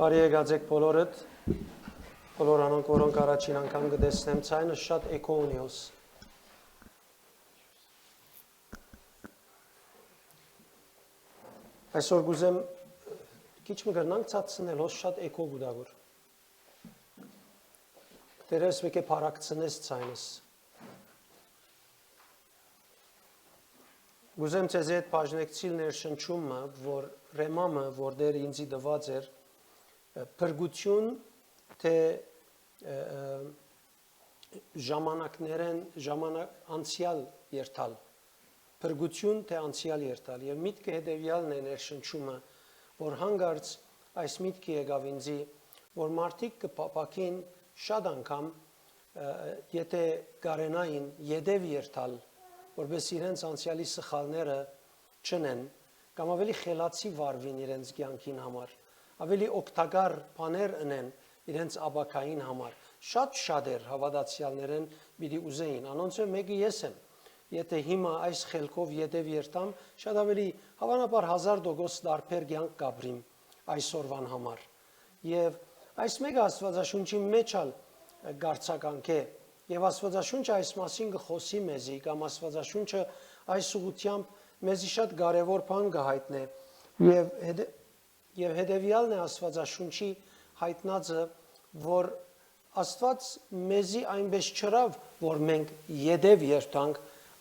Բարի եկած բոլորդ, բոլոր անոնք, որոնք առաջին անգամ կտեսնեմ ցայնը շատ էքո ունի ոս։ Այսօր գուզեմ քիչ մը գրնանք ցածնել ոս շատ էքո գուդագոր։ Դերես վեկե փարակցնես ցայնս։ Գուզեմ ցեզ այդ բաժնեկցիլ ներշնչումը, որ ռեմամը, որ դեր ինձի դված էր Փրկություն թե անցյալ երթալ Փրկություն թե անցյալ երթալ եւ միտքը հետեւյալն է ներշնչումը որ հանգարց այս միտքը եկավ ինձի որ մարդիկ կփապակին շատ անգամ եթե գարենային յետև երթալ որպես իրենց անցյալի սխալները չնեն կամ ավելի խելացի վարվին իրենց կյանքին համար ավելի օգտակար բաներ ունեն իրենց աբակային համար շատ էր հավատացյալներն պիտի ուզեին անոնց մեկը ես եմ եթե հիմա այս խելքով յետև երթամ շատ ավելի հավանաբար 1000% դարբեր կյանք կապրիմ այսօրվան համար եւ այս մեկը Աստվածաշունչի մեջ ալ գարցականք է եւ Աստվածաշունչը այս մասին կխոսի մեզի կամ Աստվածաշունչը այս ուղությամբ մեզի շատ կարեւոր բան կհայտնի եւ հետեւյալն է Աստվածաշունչի հայտնածը որ Աստված մեզի այնպես չրավ որ մենք յետև երթանք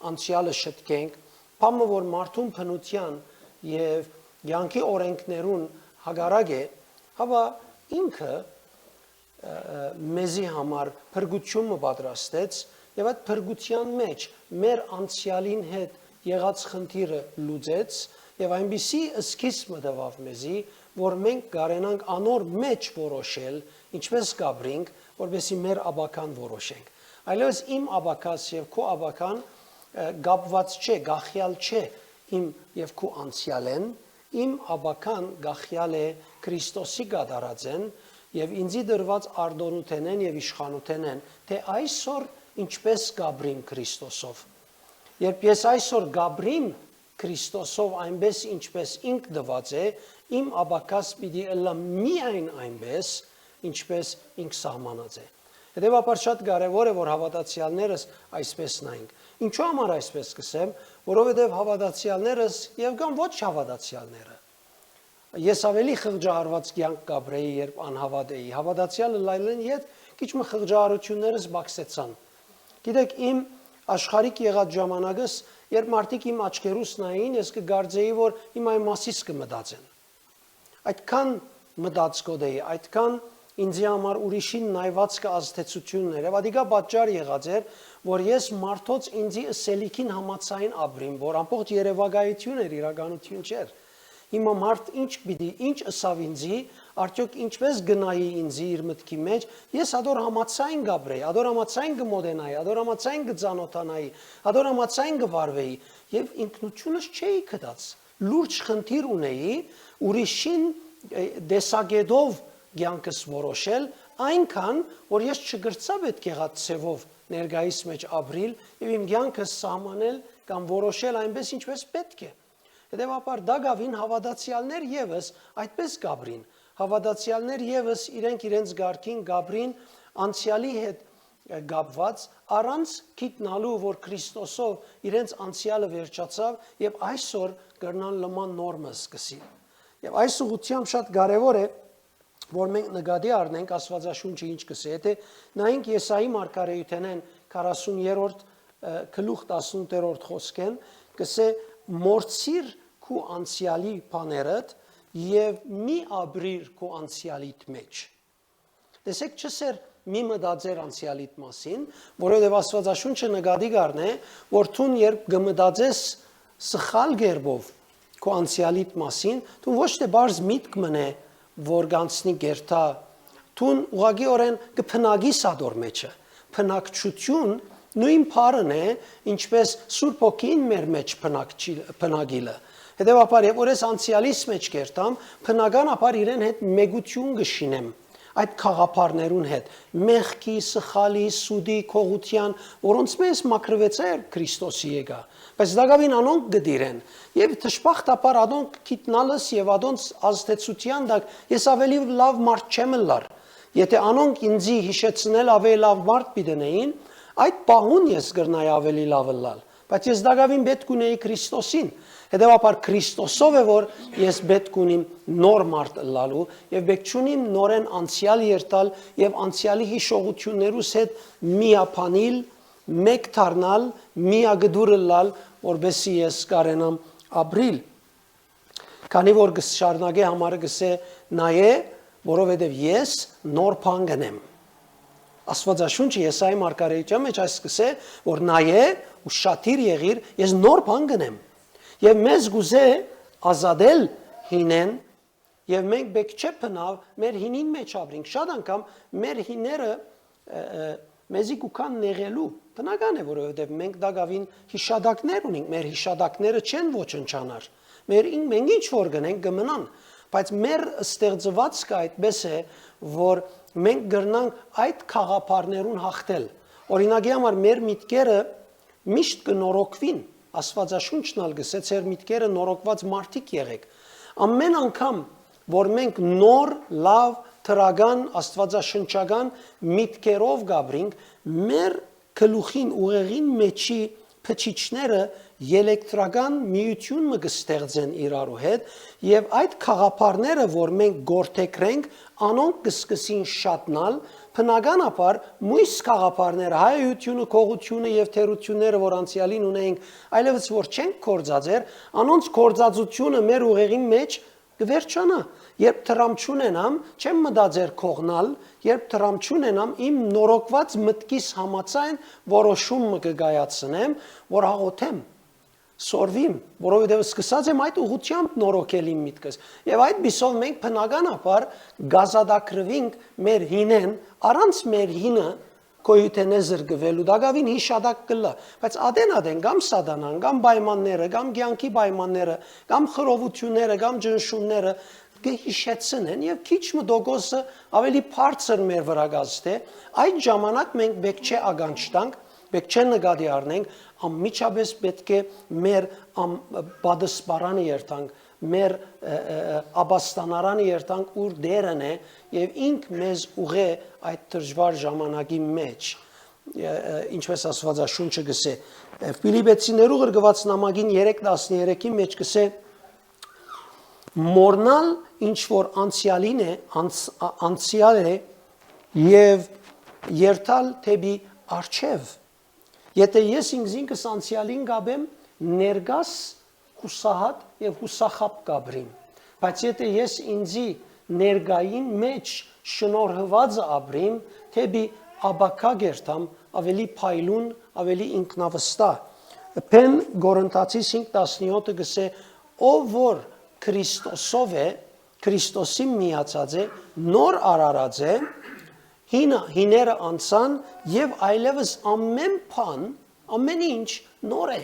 անցյալը շտկենք բամը որ մարդուն փնության եւ յանքի օրենքներուն հագարակ է հավա ինքը մեզի համար փրկությունը պատրաստեց եւ այդ փրկության մեջ մեր անցյալին հետ եղած խնդիրը լուծեց եւ այնպիսի սկիզբ մտավ մեզի որ մենք կարենանք անոր մեջ որոշել ինչպես կապրինք որպեսզի մեր աբական որոշենք այլևս իմ աբակաս եւ քո աբական գապված չէ գախյալ չէ իմ եւ քո անցյալեն իմ աբական գախյալ է Քրիստոսի գադարածեն եւ ինձի դրված արտոնութենեն եւ իշխանութենեն թե այսօր ինչպես կապրիմ Քրիստոսով երբ ես այսօր գապրիմ Քրիստոսով այնպես ինչպես ինք դված է իմ աբակաս պիտի ըլլա միայն այնպես ինչպես ինք սահմանած է հետեւաբար շատ կարեւոր է որ հավատացյալներս այսպես նայենք ինչու համար այսպես կսեմ որովհետեւ հավատացյալներս եւ կամ ոչ հավատացյալները ես ավելի խղճահարված կյանք կապրեի երբ անհավատ էի հավատացյալը լայլեն իդ քիչ մը խղճահարություններս բացեցան գիտեք իմ աշխարհիկ եղած ժամանակս երբ մարդիկ իմ աչքերուս նային ես կգարձեի որ իմ այն մասից կմտածեն այդքան մտածկոտ էի այդքան ինձի համար ուրիշին նայված կազդեցություններ եւ ադիգա պատճառ եղած էր որ ես մարդոց ինձի սելիքին համացային ապրիմ որ ամբողջ երևակայություն էր իրականություն չէր հիմա մարդ ինչ ըսավ ինձի արդյոք ինչպես գնայի ինձի իր մտքի մեջ ես ադոր համացային գաբրեի ադոր համացային կմոդենայի ադոր համացային կծանոթանայի ադոր համացային կվարվեի եւ ինքնությունս չէի կդած լուրջ խնդիր ունեի ուրիշին դեսագետով կյանքս որոշել այնքան որ ես չգրծա պետք եղած ցևով ներգայիս մեջ ապրիլ եւ իմ կյանքս սահմանել կամ որոշել այնպես ինչպես պետք է հետեւաբար դա գավին հավատացյալներ եւս այդպես կապրին հավատացյալներ եւս իրենց գարքին գաբրին անցյալի հետ գապված առանց գիտնալու որ Քրիստոսով իրենց անցյալը վերջացավ եւ այսօր կրնան լման նորմը սկսի եւ այս ուղղությամբ շատ կարեւոր է որ մենք նկատի առնենք Աստվածաշունչը ինչ կսե եթե նայենք Եսայի մարգարեութենեն 40-րդ գլուխ 18-րդ խոսքեն կսե մորցիր քու անցյալի բաներդ եւ մի աբրիր քու անցյալիդ մեջ տեսեք չսեր մի մտածեր անցյալիդ մասին որովհետեւ Աստվածաշունչը նկատի գառնե որ ցուն երբ գմտածես սխալ գերբով քու անցյալիդ մասին դու ոչ թե բարձ միտք մնե որ գանցնի գերտա ցուն ուղագիորեն կփնագի սադոր մեջը փնակչություն նույն բառն է ինչպես Սուրբ Հոգին մեր մեջ փնագիլը հետեւաբար երբ որ ես անցյալիս մեջ կերտամ բնականաբար իրեն հետ մեգություն կշինեմ այդ խաղապարներուն հետ մեղքի, սխալի, սուդի, քողության, որոնց մեզ մակրվեցեր Քրիստոսի եկա, բայց դակավին անոնք գդիրեն եւ դժբախտաբար անոնք գիտնալս եւ անոնց ազդեցության դակ ես ավելի լավ մարդ չեմ լար, եթե անոնք ինձի հիշեցնել ավելի լավ մարդ պիտենեին, այդ պահուն ես գրնայի ավելի լավ լալ, բայց ես դակավին պետք ունեի Քրիստոսին, հետևաբար Քրիստոսով է որ ես պետք ունիմ նոր մարդ լալու եւ պետք ունիմ նորեն անցյալ երթալ եւ անցյալի հիշողություններուս հետ միապանիլ, մեկ դառնալ, միագդուր լալ, որբեսի ես կարենամ ապրիլ։ Քանի որ գշարնագե համարը գսե նայե, որովհետեւ ես նոր բան գնեմ։ Աստվածաշունչը Եսայի մարգարեության մեջ այս գսե, որ նայե ու շատիր եղիր, ես նոր բան գնեմ։ Եվ մեզ գուզե ազատել հինեն, եւ մենք պետք չէ բնավ մեր հինին մեջ ապրենք։ Շատ անգամ մեր հիները մեզի կուքան նեղելու, բնական է, որովհետեւ մենք դակավին հիշադակներ ունենք, մեր հիշադակները չեն ոչնչանար։ Մենք ինչ որ գնենք կմնան, բայց մեր ստեղծվածքը այդպես է, որ մենք գրնանք այդ խաղապարներուն հաղթել։ Օրինակի համար մեր միտքերը միշտ կնորոգվին, Աստվածաշունչն ալ գսե ձեր միտքերը նորոգված մարդիկ եղեք։ Ամեն անգամ, որ մենք նոր, լավ, թրական, աստվածաշնչական միտքերով գաբրինք, մեր գլուխին ուղեղին մեջի փչիչները էլեկտրական միություն մը կստեղծեն իրարու հետ եւ այդ խաղապարները, որ մենք գործեքրենք, անոնք կսկսին շատնալ, բնականաբար մույս խաղապարները, հայությունը, քողությունը եւ թերությունները, որ անցյալին ունենք, այլևս որ չենք կործածեր, անոնց կործածությունը մեր ուղեղի մեջ կվերջանա, երբ տրամ չունենամ, չեմ մտածեր կողնալ, երբ տրամ չունենամ, իմ նորոգված մտքիս համաձայն որոշումը կգայացնեմ, որ հաղոթեմ, սորվիմ, որովհետև սկսած եմ այդ ուղղությամբ նորոգել իմ միտքս, եւ այդ բիսով մենք բնականաբար գազադակրվենք մեր հինեն, առանց մեր հինը կոյութենե զրկվելու դակավին հիշադակ կլա, բայց ադեն կամ սատանան, կամ պայմանները, կամ կյանքի պայմանները, կամ խռովությունները, կամ ջնշումները կհիշեցնեն եւ քիչ մտոգոսը ավելի բարձր մեր վրա գազթե, այդ ժամանակ մենք պետք չէ ագանչտանք, պետք չէ նկատի առնենք, անմիջապես պետք է մեր բադսպարանը երթանք, մեր աբաստանարանը երթանք, ուր դերն է եւ ինք մեզ ուղե այդ դժվար ժամանակի մեջ, ինչպես Աստվածաշունչը գսե, Ֆիլիպեցիներու գրգված նամակին 3:13-ի մեջ գսե, մորնալ ինչ որ անցյալին է, անցյալ է եւ երթալ թեպի արչեւ, եթե ես ինքս անցյալին գաբեմ, ներգաս հուսահատ եւ հուսախապ կաբրիմ, բայց եթե ես ինձի ներգային մեջ շնորհված ապրիմ, թեպի աբակա գերտամ, ավելի փայլուն, ավելի ինքնավստահ։ Պեն Գորընթացիս 5:17-ը գսե, ով որ Քրիստոսով է, Քրիստոսի միացած է, նոր արարած է, հիները անցան եւ այլևս ամեն բան, ամեն ինչ նոր է։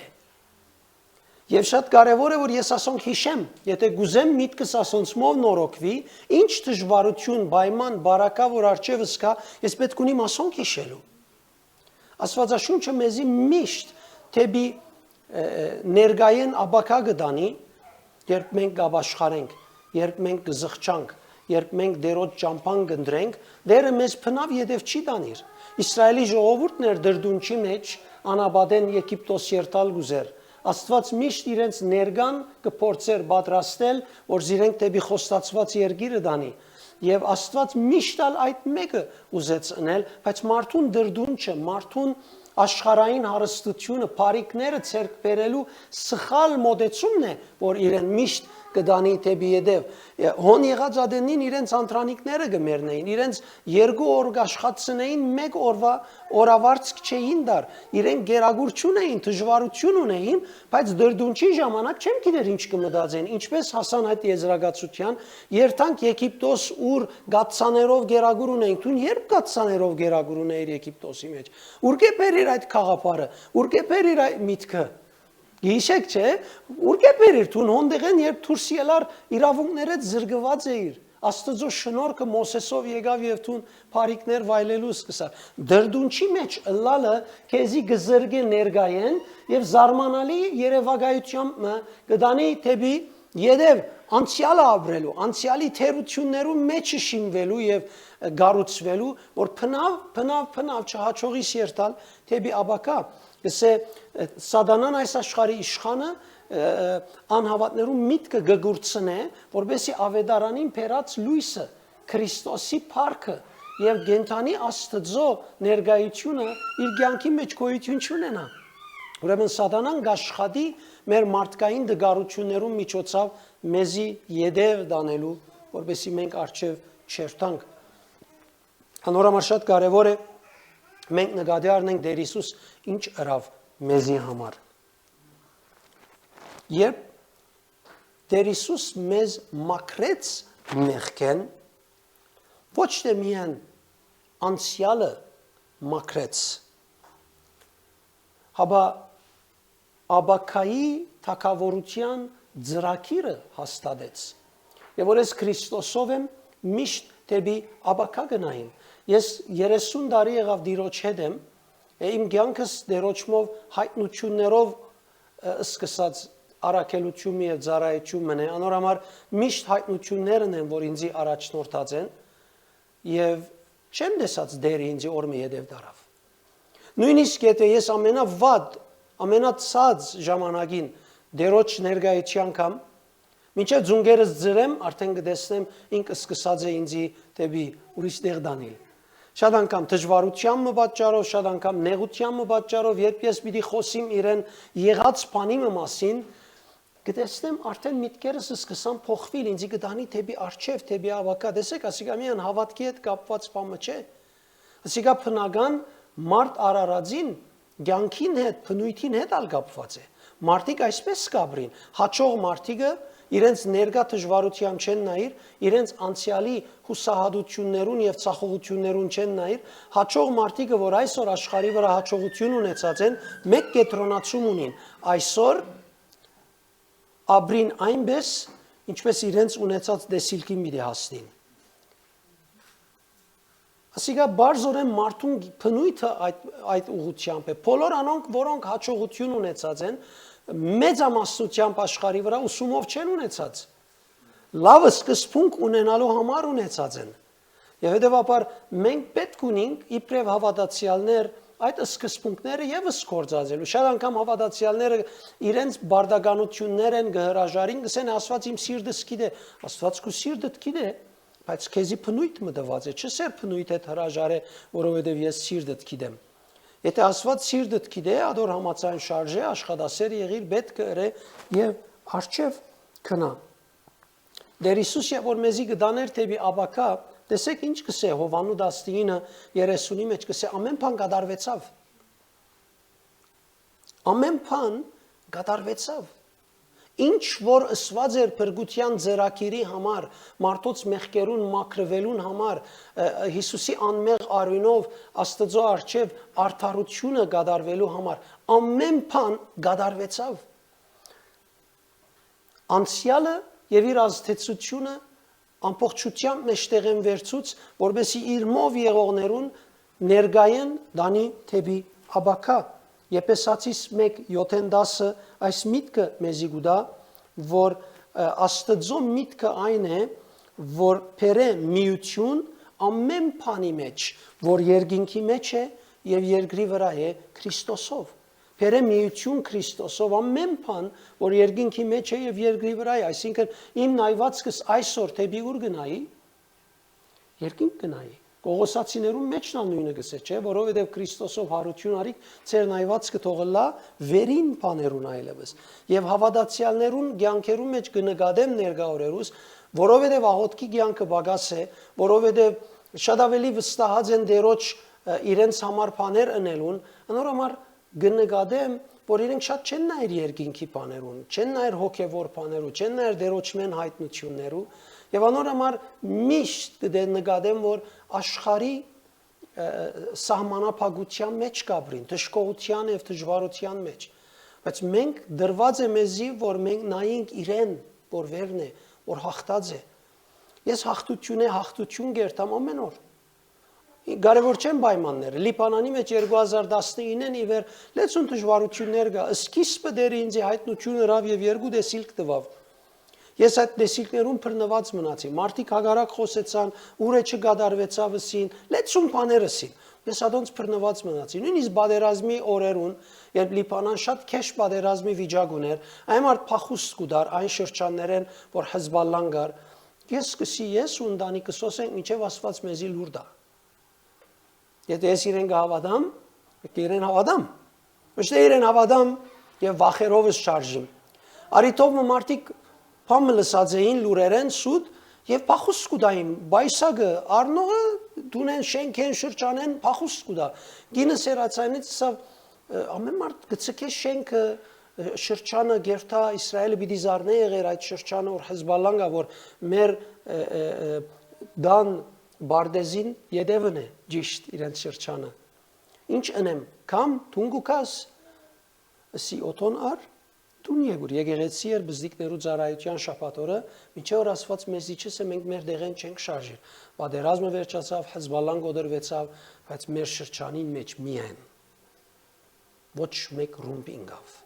Եվ շատ կարևոր է, որ ես ասոնք հիշեմ, եթե գուզեմ միտքս ասոնցմով նորոգվի, ինչ դժվարություն, պայման, բարակա, որ արջևս կա, ես պետք ունիմ ասոնք հիշելու։ Աստվածաշունչը մեզի միշտ թեպի ներգային աբակա գտանի, երբ մենք գաբաշխարենք, երբ մենք գզղճանք, երբ մենք դերոջ ճամփան կընտրենք, դերը մեզ փնավ յետև չի տանիր։ Իսրայելի ժողովուրդն էր դրդունչի մեջ անաբադեն Եգիպտոս երթալ գուզեր։ Աստված միշտ իրենց ներգան կփորձեր պատրաստել, որ իրենք դեպի խոստացված երկիրը դանի։ Եվ Աստված միշտ այդ մեկը ուզեց անել, բայց մարդուն դրդունչը, մարդուն աշխարհային հարստությունը, բարիկները ցերկ բերելու սխալ մոդեցումն է, որ իրեն միշտ կդանի դեպի յետև։ Հոն եղած ադենին իրենց անտրանիկները գմերնեին, իրենց 2 օր աշխատցնեին, 1 օրվա օրավարձք չէին դար, իրենք գերագուրություն էին, դժվարություն ունեին, բայց դրդունչի ժամանակ չեմ գիտեր ինչ կմտածեն, ինչպես հասան այդ եզրակացության, երթանք Եգիպտոս, ուր գացաներով գերագուր ունեին, դու երբ գացաներով գերագուր ունեիր Եգիպտոսի մեջ, ուր կեպեր այդ խաղապարը, ուր կեպեր իր միտքը։ Գիշեք չէ, ուր կեպեր իր տուն հոնդեղեն երբ դուրս ելար իրավունքներդ զրկված էիր, Աստծո շնորհքը Մոսեսով եկավ եւ թուն բարիկներ վայելելու սկսավ։ Դրդունչի մեջ ըլլալը քեզի գզրգե ներգայեն եւ զարմանալի երևակայությամբ կդանի թեպի յետև անցյալը ապրելու, անցյալի թերություններու մեջ շինվելու եւ գառուցվելու, որ փնավ չհաջողի սերտալ թեպի աբակա։ Գսե սատանան այս աշխարհի իշխանը անհավատներու միտքը գգուրցնե, որբեսի ավետարանին փերած լույսը, Քրիստոսի փառքը եւ գենթանի Աստծո ներգայությունը իր կյանքի մեջ գոյություն չունենա։ Ուրեմն սատանան գաշխատի մեր մարդկային դգարություններու միջոցով մեզի յետև դանելու, որբեսի մենք արժև չերտանք։ Անորոշ շատ կարևոր է մենք նկատի առնենք Տեր Հիսուս ինչ ըրավ մեզի համար։ Երբ Տեր Հիսուս մեզ մաքրեց մեղքեն, ոչ թե միայն անցյալը մաքրեց, հաբա աբակայի թագավորության ծրագիրը հաստատեց։ Եվ որ ես Քրիստոսով եմ միշտ դեպի աբակա գնային։ Ես 30 տարի եղավ Տիրոջ հետ եմ, իմ կյանքս Տիրոջով հայտնություններով սկսած առաքելություն եւ ծառայություն մնե, անորոշ միշտ հայտնություններն են, որ ինձի առաջնորդած են եւ չեմ տեսած դերը ինձի օրմի յետև դարավ։ Նույնիսկ եթե ես ամենավատ, ամենացած ժամանակին Տիրոջ ներկայության կամ մինչև ձունգերս ձրեմ, արդեն կտեսնեմ ինքը սկսած է ինձի դեպի ուրիշ տեղ դանել։ Շատ անգամ դժվարության պատճառով, շատ անգամ նեղության պատճառով, երբ ես պիտի խոսիմ իրեն եղած բանի մասին, կտեսնեմ արդեն միտքերս սկսան փոխվել, ինձի կդանի թեպի արչև, թեպի աբակա։ Տեսեք, ասիկա միան հավատքի հետ կապված բանը չէ։ Ասիկա բնական մարդ արարածին, կյանքին հետ, բնույթին հետ ալ կապված է։ Մարդիկ այսպես կապրին, հաջող մարդիկը իրենց ներկա դժվարության չեն նայիր, իրենց անցյալի հուսահատություններուն եւ ցախողություններուն չեն նայիր, հաջող մարդիկը, որ այսօր աշխարհի վրա հաջողություն ունեցած են, մեկ կետրոնացում ունին։ Այսօր ապրին այնպես, ինչպես իրենց ունեցած դեսիլքին մի հասնին։ Ասիկա բարձորեն մարդուն բնույթը այդ ուղղությամբ է։ Բոլոր անոնք, որոնք հաջողություն ունեցած են, մեծամասնությամբ աշխարհի վրա ուսումով չեն ունեցած։ Լավ սկզբունք ունենալու համար ունեցած են։ Եվ հետևաբար մենք պետք ունենք իբրև հավատացյալներ այդ սկզբունքները եւս կործածելու։ Շատ անգամ հավատացյալները իրենց բարդականություններ են գհրաժարին, գսեն Աստված իմ սիրտս գիտե, Աստված քո սիրտդ գիտե, բայց քեզի բնույթ մտված է, չսեր բնույթ հետ հրաժարե, որովհետեւ ես սիրտդ գիտեմ։ Եթե Աստված սիրտդ գիտե, ադոր համացան շարժե, աշխատասեր եղիր, պետք է եւ արժեվ քնա։ Տեր Հիսուս որ մեզի գտաներ թեպի աբակա, տեսեք ինչ կսե Հովանու 19:30-ի մեջ կսե ամեն բան կատարվեցավ։ Ամեն բան կատարվեցավ։ Ինչ որ ըսված էր փրկության ձեռագիրի համար, մարդոց մեղքերուն մաքրվելուն համար, Հիսուսի անմեղ արյունով Աստծո առջև արդարությունը կատարվելու համար, ամեն բան կատարվեցավ։ Անցյալը եւ իր ազդեցությունը ամբողջությամբ մեջտեղ են վերցուց, որբեսի իր մով եղողներուն ներգայեն դանի թեպի աբակա։ Եփեսացիս 1:7-10 այս միտքը մեզի գուտա, որ Աստծո միտքը այն է, որ փերե միություն ամեն բանի մեջ, որ երկինքի մեջ է եւ երկրի վրա է Քրիստոսով։ Փերե միություն Քրիստոսով ամեն բան, որ երկինքի մեջ է եւ երկրի վրա է, այսինքն իմ նայվածքս այսօր թեպի ուր գնայի, երկինք գնայի։ Կողոսացիներուն մեջն ալ նույնը գսե, չէ, որովհետև Քրիստոսով հարություն արիք, ծեր նայվածքը թողլա վերին բաներուն այլևս։ Եվ հավատացյալներուն կյանքերուն մեջ կնկատեմ ներկայորերուս, որովհետև աղոթքի կյանքը բագաս է, որովհետև շատ ավելի վստահած են դերոջ իրենց համար բաներ ընելուն, անորոշ կնկատեմ, որ իրենք շատ չեն նայր երկինքի բաներուն, չեն նայր հոգևոր բաներու, չեն նայր դերոջմեն հայտնություններու, եւ անորոշ միշտ կնկատեմ, որ աշխարհի սահմանափակության մեջ կապրին, դժկողության եւ դժվարության մեջ, բայց մենք դրված է մեզի, որ մենք նայենք իրեն, որ վերն է, որ հաղթած է, Ես հաղթություն գերտամ ամեն օր։ Կարևոր չեն պայմանները։ Լիբանանի մեջ 2019-ին ի վեր լեցուն դժվարություններ կա։ Սկիզբը դեր ինձ հայտնություն հրավ եւ երկու դեսիլք տվավ։ Ես այդ դեսիլքներում բռնված մնացի։ Մարդիկ հագարակ խոսեցան, ուրը չգադարվեցավ ըսին, լեցուն բաներ ըսին։ Ես ադոնց բռնված մնացի։ Նույնիսկ բادرազմի օրերուն, երբ Լիբանան շատ քեշ բادرազմի վիճակ ուներ, այն մարդ փախուստ կուդար այն շրջաններեն, որ Հեզբալլան գար։ Ես սկսի ես ու ընտանիքս ասենք, ինչև Աստված մեզի լուրջ է։ Եթե ես իրեն կհավատամ, իրեն հավատամ։ Ոչ թե իրեն հավատամ եւ վախերովս շարժիմ։ Արիթով մարդիկ փամը լսած էին լուրերեն սուտ եւ փախուստ կուդային, բայսագը առնողը դունեն շենքեն շրջանեն փախուստ կուդա։ Գինը սերացանից սա ամեն մարդ գցկե շենքը շրջանը գերտա Իսրայելը պիտի զարնե եղեր այդ շրջանը որ Հեզբալլան գա որ մեր դան Բարդեզին յետևն է ճիշտ իրենց շրջանը։ Ինչ ընեմ, կամ թունգուկաս սի օթոն ար տուն եկուր եկեղեցի էր բզդիկներու ծառայության շաբաթօրը միջև որ Աստված մեզի չսե մենք մեր դեղեն չենք շարժիր։ Բادرազմը վերջացավ, Հեզբալլան գոդրվեցավ, բայց մեր շրջանին մեջ միայն ոչ մեկ ռումբինգավ։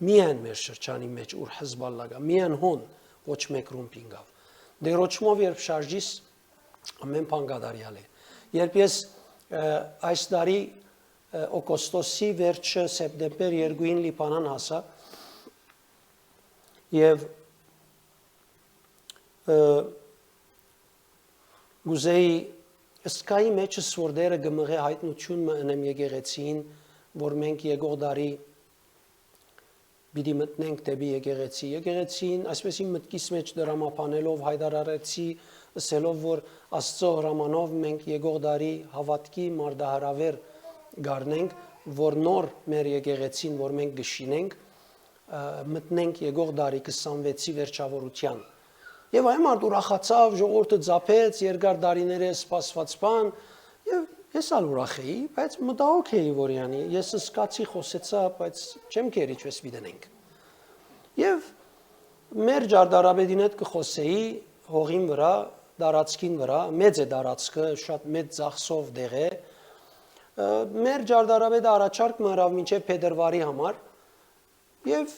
Միայն մեր շրջանի մեջ ուր Հեզբալլա գա, միայն հոն ոչ մեկ ռումբինգավ։ Դերոչմով երբ շարժիս ամեն բան կատարյալ է։ Երբ ես այս տարի օգոստոսի վերջը սեպտեմբեր 2-ին Լիբանան հասա եւ գուզեի սկայի մեջս որ դերը գմղե հայտնություն մնեմ եկեղեցին որ մենք եկող տարի Բիդի մտնենք դեպի եկեղեցին, այսպեսին մտքիս մեջ դրամապանելով հայտարարեցի, ասելով որ Աստծո հրամանով մենք եկող տարի հավատքի մարդահրավեր գարնենք, որ նոր մեր եկեղեցին, որ մենք գշինենք, մտնենք եկող տարի 26-ի վերջավորության։ Եվ այն մարդ ուրախացավ, ժողովուրդը ծափեց, երկար տարիներ է սպասված բան, եւ ես ալ ուրախ էի, բայց մտահոգ էի որ յանի, ես սկացի խոսեցա, բայց չեմ կերի չես վիդենենք։ Եվ մեր ջարդարաբեդին հետ կխոսեի հողին վրա, դարածքին վրա, մեծ է դարածքը, շատ մեծ ծախսով դեղ է։ Մեր ջարդարաբեդը առաջարկ մհրավ մինչև փետրվարի համար եւ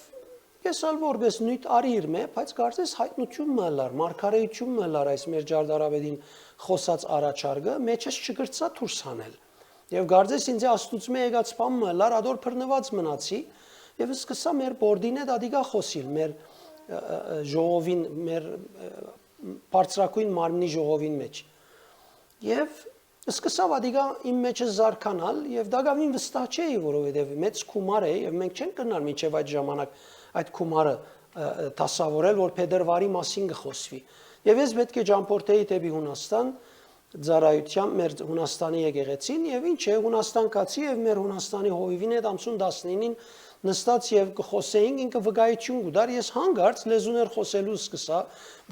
ես ալ որպես նույն արիր մե, բայց կարծես հայտնություն մըլար, մարգարեություն մըլար այս մեր ջարդարաբեդին խոսած առաջարկը, մեջս չգրծա դուրս հանել։ Եվ կարծես ինձ աստուծմե եկած բան մըլար, ադոր բռնված մնացի, եւ սկսա մեր բորդին հետ ադիգա խոսիլ, մեր ժողովին, մեր բարձրակույն մարմնի ժողովին մեջ։ Եվ սկսավ ադիգա իմ մեջը զարկանալ եւ դակավին վստահ չէի, որովհետեւ մեծ քումար է եւ մենք չենք կնար մինչեւ այդ ժամանակ այդ քումարը դասավորել, որ փետրվարի մասին կխոսվի։ Եվ ես պետք է ճամփորդեի դեպի Հունաստան, ծառայությամբ մեր Հունաստանի եկեղեցին եւ ինչ է Հունաստան կացի եւ մեր Հունաստանի հովիվին հետ ամսուն 19-ին նստած եւ կխոսեինք ինքը վկայություն կուտար ես հանգարց լեզուներ խոսելու սկսա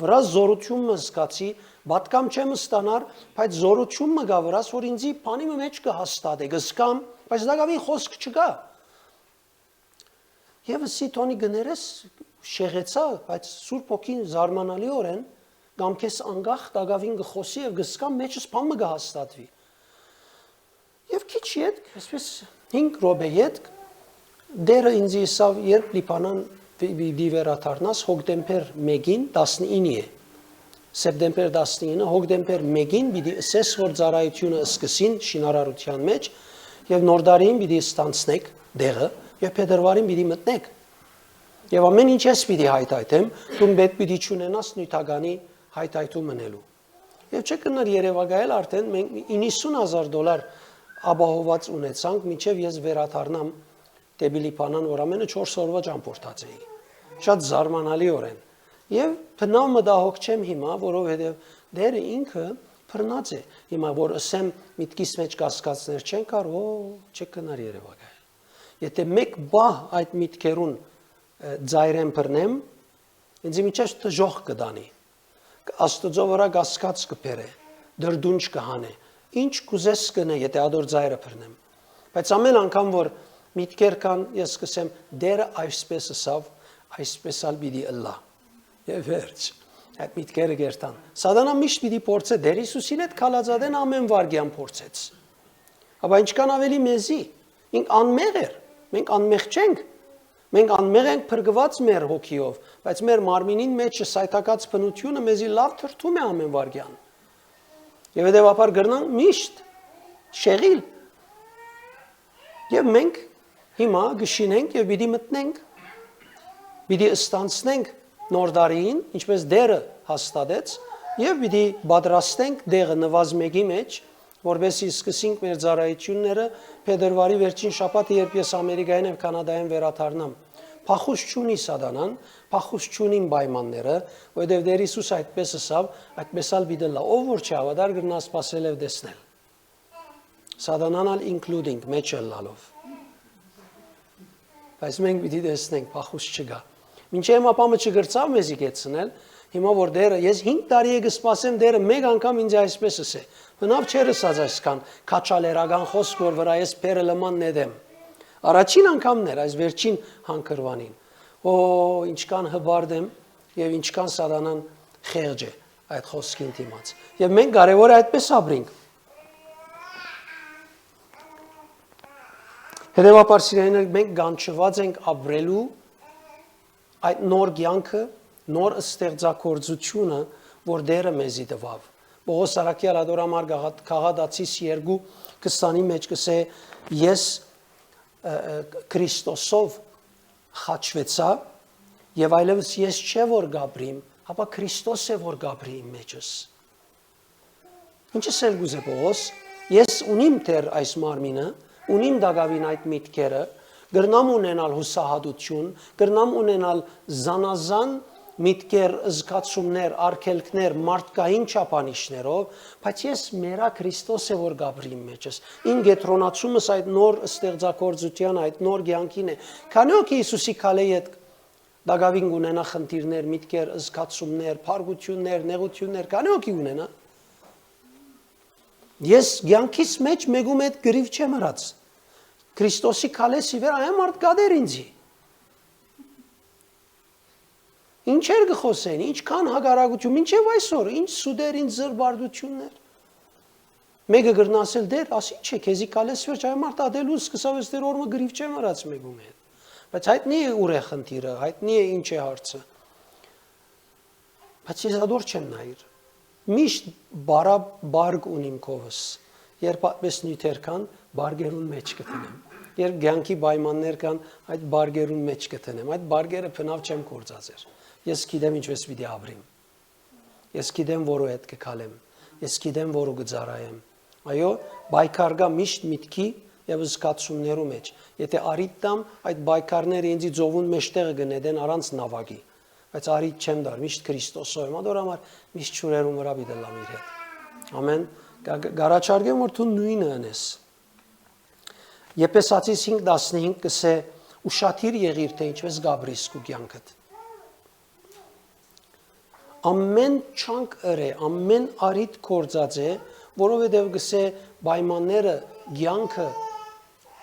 վրա զորությունը զգացի բատկամ չեմ ստանար բայց զորությունը գա վրաս որ ինձի բանի մեջ կհաստատե գսկամ բայց դակավին խոսք չկա եւ սիտոնի գներես շեղեցա բայց Սուրբ ոգին զարմանալիորեն կամ քեզ անգախ դակավին գխոսի եւ գսկամ մեջս բանը կհաստատվի եւ քիչ ետ այսպես 5 րոպե ետ դերը ինձ իսավ երբ Լիբանան դիվերաթարնաս հոկտեմբեր 1-ին 19-ի է սեպտեմբեր 19-ը հոկտեմբեր 1-ին պիտի ասես որ ծառայությունը սկսին շինարարության մեջ եւ նորդարին պիտի ստանցնեք դերը եւ փետրվարին պիտի մտնեք եւ ամեն ինչ ես պիտի հայտայթեմ դու պետք պիտի ճունենաս նյութականի հայտայթում մնելու եւ չկնար Երևանայել արդեն մենք $90,000 ապահոված ունեցանք մինչեւ ես վերաթարնամ դեպի Լիբանան որ ամենը 4 օրվա ճամփորդած էի շատ զարմանալիորեն եւ բնավ մտահոգ չեմ հիմա որովհետեւ դերը ինքը բռնած է հիմա որ ասեմ միտքիս մեջ կասկածներ չեն կար չկնար Երևանայել եթե մեկ բահ այդ միտքերուն ձայրեն բռնեմ ինձ միջև դժոխ կդանի Աստծո վրա կասկած կբերե դրդունջ կհանե ինչ կուզես կնե եթե ադոր ձայրը բռնեմ բայց ամեն անգամ որ միտքեր կան ես կսեմ դերը այսպես ասավ այսպես ալ պիտի ըլլա եւ վերջ Այդ միտքերը գերտան։ Սատանան միշտ պիտի փորձե Տեր Հիսուսին հետ քալածադեն ամեն վարգյան փորձեց։ Ապա ինչքան ավելի մեզի, ինք անմեղ էր, մենք անմեղ չենք։ Մենք անմեղ ենք փրկված մեր հոգիով, բայց մեր մարմինին մեջ սայթակած բնությունը մեզի լավ թրթում է ամեն վարգյան։ Եվ հետևաբար գրնանք միշտ շեղիլ։ Եվ մենք հիմա գշինենք եւ պիտի մտնենք, պիտի ստանցնենք նոր դարին, ինչպես Տերը հաստատեց, եւ պիտի պատրաստենք դեղը նվազ մեկի մեջ, որովհետեւ սկսենք մեր ծառայությունները փետրվարի վերջին շաբաթը, երբ ես Ամերիկայում եւ Կանադայում վերադառնամ։ Փախուս չունի Սատանան, փախուս չունին պայմանները, որովհետեւ Տեր Հիսուս այդպես ասավ, այդպես ալ պիտի լա, ով որ չի հավատար կգնա սпасել եւ տեսնել։ Սատանան ալ including մեջը լալով։ Բայց մենք պիտի տեսնենք փախուս չկա։ Մինչև հիմա պամը չգրծավ մեզի կեցնել, հիմա որ Տերը, ես 5 տարի է կսպասեմ Տերը մեկ անգամ ինձ այսպես ասե։ Բնավ չեր ասած այսքան քաչալերական խոսք, որ վրա ես փերը լման նետեմ։ Առաջին անգամն էր այս վերջին հանգրվանին։ Օ, ինչքան հբարդ եմ եւ ինչքան Սատանան խեղճ է այդ խոսքին դիմաց։ Եվ մենք կարեւոր է այդպես ապրենք։ Հետևաբար սիրելիներ, մենք գանչված ենք ապրելու այդ նոր կյանքը, նոր ստեղծագործությունը, որ Տերը մեզի տվավ։ Պողոս Արաքյալ ադորամար Գաղատացիս 2:20-ի մեջ կսե ես Քրիստոսով խաչվեցա եւ այլևս ես չէ որ գաբրիմ, ապա Քրիստոս է որ գաբրի իմ մեջս։ Ինչը սել գուզե Պողոս, ես ունիմ դեռ այս մարմինը, ունիմ դակավին այդ միտքերը, գրնամ ունենալ հուսահատություն, գրնամ ունենալ զանազան միտքեր, զգացումներ, արգելքներ, մարդկային չափանիշներով, բայց ես մերա Քրիստոս է որ գաբրի իմ մեջս։ Իմ գետրոնացումս այդ նոր ստեղծագործության, այդ նոր կյանքին է։ Քանի օքի Հիսուսի քալեի հետ դակավին ունենա խնդիրներ, միտքեր, զգացումներ, փառություններ, նեղություններ, քանի օքի ունենա։ Ես կյանքիս մեջ մեկում այդ գրիվ չեմ հրած։ Քրիստոսի քալեսի վեր այն մարդ գադեր ինձի։ Ինչեր կխոսեն, ինչքան հագարագություն, ինչև այսօր, ինչ սուդեր, ինչ զրբարդություններ։ Մեկը գրնասել դեր, ասի չէ, քեզի քալես վերջ այն մարդ ադելու սկսավ ես դեր օրը գրիվ չեմ հրած մեկում հետ։ Բայց հայտնի է ուր է խնդիրը, հայտնի է ինչ է հարցը։ Բայց ես ադոր չեմ նայր։ Միշտ բարագ ունիմ կովս, երբ այդպես նյութեր կան, բարգերուն մեջ կտնեմ, երբ գյանքի պայմաններ կան, այդ բարգերուն մեջ կտնեմ, այդ բարգերը փնավ չեմ կործածեր, ես գիտեմ ինչպես պիտի ապրիմ, ես գիտեմ որու հետ կքալեմ, ես գիտեմ որու կծառայեմ, այո, բայկար կա միշտ միտքի եւ զգացումներու մեջ, եթե արիտ տամ, այդ բայկարները ինձի ծովուն մեջտեղը գնեդեն առանց նավակի, բայց արիտ չեմ դար, միշտ Քրիստոսով եմ, ադորամար միշտ ճուրերում վրա պիտի լամ իր հետ, ամեն, գարաչարգեմ որ դու նույնը անես, Եփեսացիս 5:15 կսե ուշադիր եղիր թե ինչպես գաբրիս քու կյանքդ ամեն չանք ըրե ամեն արիտ կործած է որովհետև գսե պայմանները կյանքը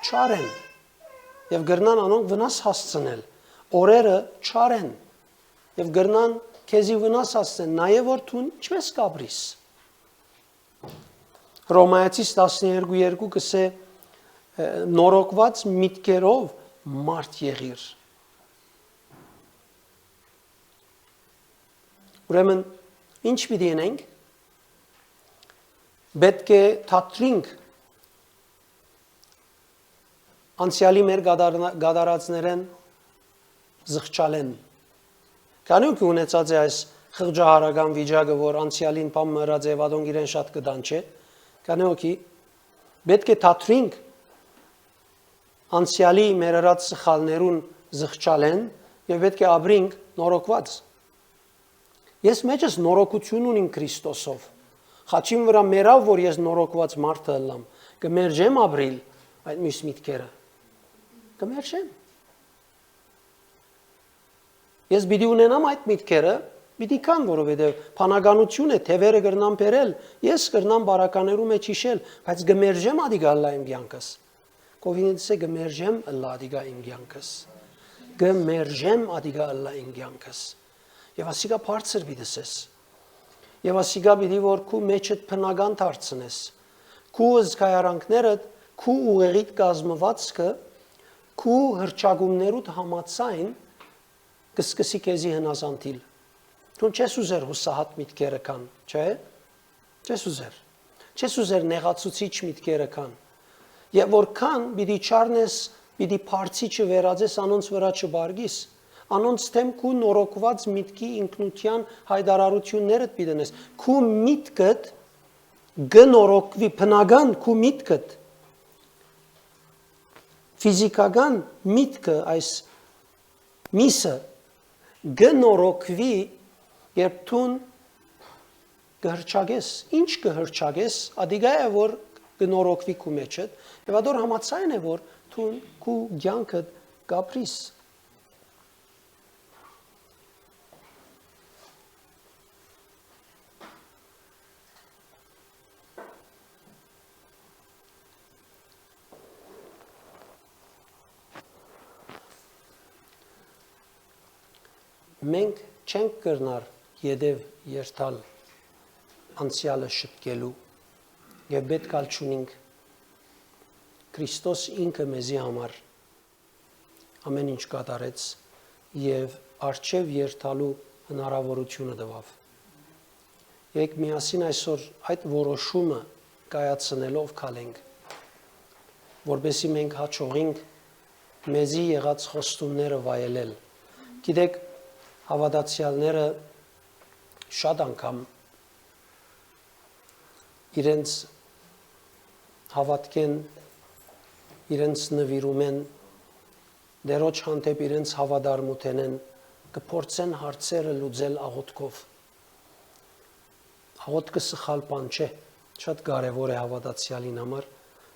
չար են եւ գրնան անոնք վնաս հասցնել օրերը չար են եւ գրնան քեզի վնաս հասցնեն նաեւ որ դու ինչպես գաբրիս Հռոմայացիս 12:2 կսե նորոգված միտքերով մարդ եղիր Ուրեմն ինչ պիտի անենք պետք է թատրինք անցյալի մեր գադարածներեն զղջալեն Քանի ու ունեցած է այս խղճահարական վիճակը որ անցյալին բամ մռած է վադոնք իրեն շատ կդան չէ Քանի օքի պետք է թատրինք անցյալի մեր արած սխալներուն զղջալեն եւ պետք է ապրենք նորոգված Ես մեջս նորոգություն ունիմ Քրիստոսով խաչին վրա մերավ որ ես նորոգված մարդ ըլլամ կմերժեմ ապրիլ այդ մյուս միտքերը կմերժեմ Ես պիտի ունենամ այդ միտքերը պիտի կան որովհետեւ փանագանություն է թևերը կրնամ բերել ես կրնամ բարականերու մեջ հիշել բայց կմերժեմ ադիգալլա իմ կյանքս Կովինցե գմերժեմ ըլլա ադիգա իմ կյանքս գմերժեմ ադիգա ըլլա իմ կյանքս Եվ ասիկա բարձր բիդսես։ Եվ ասիկա բիդի որ քու մեջդ բնական դարձնես։ Քու զգայարանքները, քու ուղեղիդ կազմվածքը, քու հրճագումներուդ համացայն կսկսի քեզի հնազանդիլ։ Դու չես ուզեր հուսահատ միտքերը կան, չէ՞։ Չես ուզեր։ Չես ուզեր նեղացուցիչ միտքերը կան։ Եվ որքան պիտի չառնես, պիտի բարձիչը վերածես անոնց վրա չբարգիս, անոնց թեմ քու նորոգված միտքի ինքնության հայտարարությունները պիտի դնես։ Քու միտքդ գնորոգվի բնական քու միտքդ ֆիզիկական միտքը այս միսը գնորոգվի երբ տուն կհրճագես, ինչ կհրճագես, ադիգա է որ գնորոգվի քու մեջդ, եւ ադոր համացայն է որ տուն քու ցանկդ կապրիս։ Մենք չենք կրնար յետև երթալ անցյալը շտկելու եւ պետքալ չունենք Քրիստոս ինքը մեզի համար ամեն ինչ կատարեց եւ արժեվ երթալու հնարավորությունը տվավ։ Եկեք միասին այսօր այդ որոշումը կայացնելով քալենք, որբեսի մենք հաջողենք մեզի եղած խոստումները վայելել։ Գիտեք, հավատացյալները շատ անգամ իրենց հավատքեն, իրենց նվիրում են, դերոջ հանդեպ իրենց հավատարմութեն են, կփորձեն հարցերը լուծել աղոթքով։ Աղոթքը սխալ բան չէ, շատ կարևոր է հավատացյալին համար,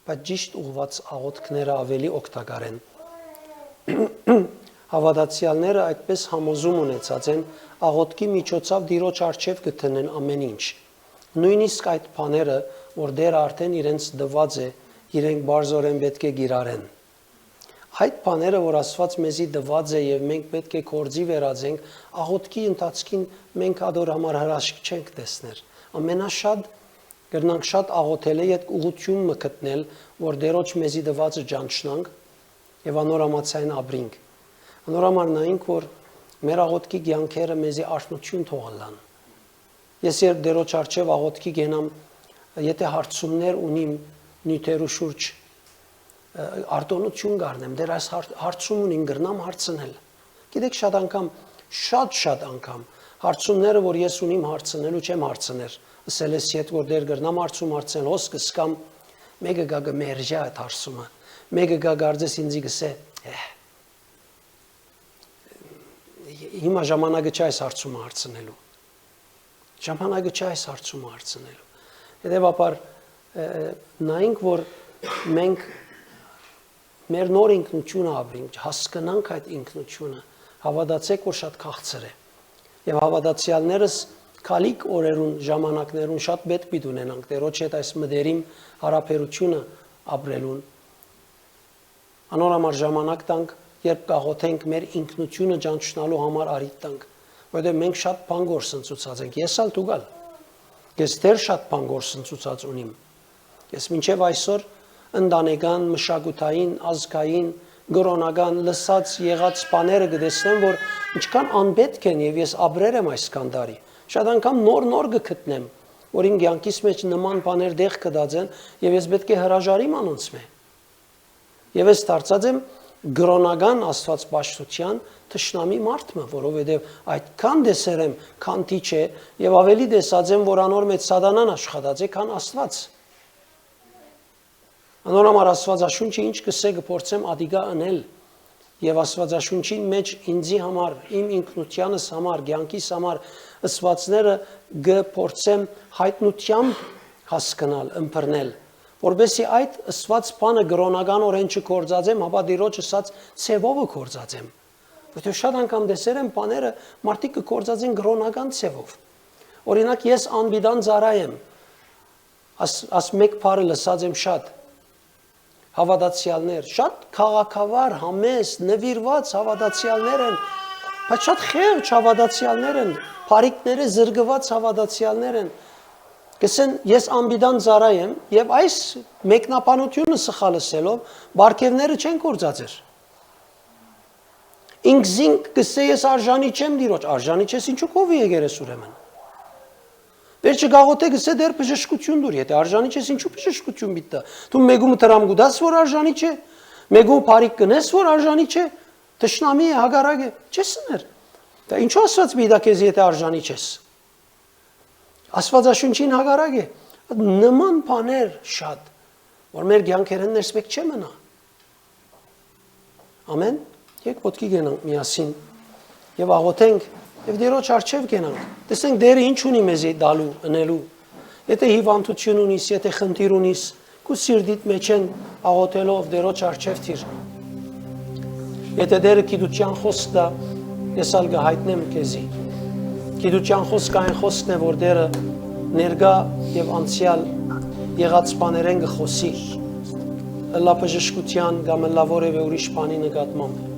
բայց ճիշտ ուղղված աղոթքները ավելի օգտակար են։ Հավատացյալները այդպես համոզում ունեցած են, աղոթքի միջոցով Տիրոջ առջև կտնեն ամեն ինչ։ Նույնիսկ այդ բաները, որ դեռ արդեն իրենց դված է, իրենք բարձորեն պետք է գիրարեն։ Այդ բաները, որ Աստված մեզի դված է եւ մենք պետք է կորձի վերածենք, աղոթքի ընթացքին մենք ադոր համար հրաշք չենք տեսներ։ Ամենաշատ կրնանք շատ աղոթել է այդ ուղղություն մկտնել, որ Տիրոջ մեզի դվածը ճանչնանք եւ անորամացային ապրենք։ Անորամար նայինք, որ մեր աղոթքի կյանքերը մեզի արթնություն թողալան։ Ես երբ Տիրոջ առջև աղոթքի գնամ, եթե հարցումներ ունիմ նյութերու շուրջ արտոնություն գարնեմ, դեռ այս հարցում ունին գրնամ հարցնել։ Գիտեք, շատ անգամ հարցումները, որ ես ունիմ հարցնելու չեմ հարցներ։ Ասել ես իդ որ դեռ գրնամ հարցում հարցնել, հոս կսկամ, մեկը գա գմերժա այդ հարցումը։ Մեկը գա գարձես ինձի գսե, հիմա ժամանակը չէ այս հարցումը հարցնելու։ Ժամանակը չէ այս հարցումը հարցնելու։ Հետևաբար նայենք, որ մենք մեր նոր ինքնությունը ապրենք, հասկանանք այդ ինքնությունը, հավատացեք, որ շատ քաղցր է։ Եվ հավատացյալներս քալիք օրերուն ժամանակներուն շատ պետք պիտի ունենանք Տերոջ հետ այս մտերիմ հարաբերությունը ապրելուն։ Անորամար ժամանակ տանք, երբ կաղոթենք մեր ինքնությունը ճանչնալու համար արիթ տանք, որովհետև մենք շատ բան գործընծուցած ենք, ես ալ դուգալ, ես դեռ շատ բան գործընծուցած ունիմ, ես մինչև այսօր ընտանեկան, մշակութային, ազգային, գրոնական, լսած եղած բաները կտեսնեմ, որ ինչքան անպետք են եւ ես ապրել եմ այսքան տարի, շատ անգամ նոր կգտնեմ, որ իմ կյանքիս մեջ նման բաներ դեղ կդածեն եւ ես պետք է հրաժարիմ անոնց մե։ Եվ ես դարձած եմ գրոնական աստվածպաշտության թշնամի մարդը, որովհետև այդքան դեսեր եմ, քան թիչ է, եւ ավելի դեսած եմ, որ անոր մեջ սատանան աշխատած է, քան Աստված։ Անորամար Աստվածաշունչը ինչ կսե կփորձեմ ադիգա անել, եւ Աստվածաշունչին մեջ ինձի համար, իմ ինքնությանս համար, կյանքիս համար ըսվածները կփորձեմ հայտնությամբ հասկանալ, ըմբռնել, որբեսի այդ ըսված բանը գրոնական օրեն չկործածեմ, հապա Տիրոջ ըսած ցևովը կործածեմ։ Որտեղ շատ անգամ դեսեր եմ բաները մարդիկ կկործածեն գրոնական ցևով։ Օրինակ ես անբիդան ծառա եմ։ Աս մեկ բառը լսած եմ շատ։ Հավատացյալներ, շատ քաղաքավար, համեստ, նվիրված հավատացյալներ են, Բայց շատ խեղճ հավատացյալներ են, փարիկները զրկված հավատացյալներ են։ Գսեն ես անբիդան ծառայ եմ եւ այս մեկնաբանությունը սխալ ասելով բարգևները չեն կործածեր։ Ինքզինք գսե ես արժանի չեմ դիրոջ, արժանի չես ինչու կովի եկերես ուրեմն։ Վերջը գաղոթե գսե դեր բժշկություն դուր, եթե արժանի չես ինչու բժշկություն բիտա։ Դու մեգում տրամ գուդաս որ արժանի չէ, մեգում փարիկ կնես որ արժանի չէ, տշնամի է, հագարակ է, չես ներ։ Դա ինչու ասված մի դա քեզ եթե արժանի չես։ Աստվածաշունչին հագարակ է։ Նման բաներ շատ, որ մեր կյանքերն ներսպեք չէ մնա։ Ամեն։ Եկ ոտքի գնանք միասին եւ աղոթենք եւ Տերոջ արչեւ գնանք։ Տեսենք Տերը ինչ ունի մեզի դալու, ընելու։ Եթե հիվանդություն ունիս, եթե խնդիր ունիս, քու սիրտիդ մեջ են աղոթելով Տերոջ արչեւ թիր։ Եթե Տերը գիտության խոսք դա, ես ալ կհայտնեմ քեզի։ Գիտության խոսքը այն խոսքն է, որ Տերը ներկա եւ անցյալ եղած բաներեն կխոսի։ Լա բժշկության կամ լա որևէ ուրիշ բանի նկատմամբ։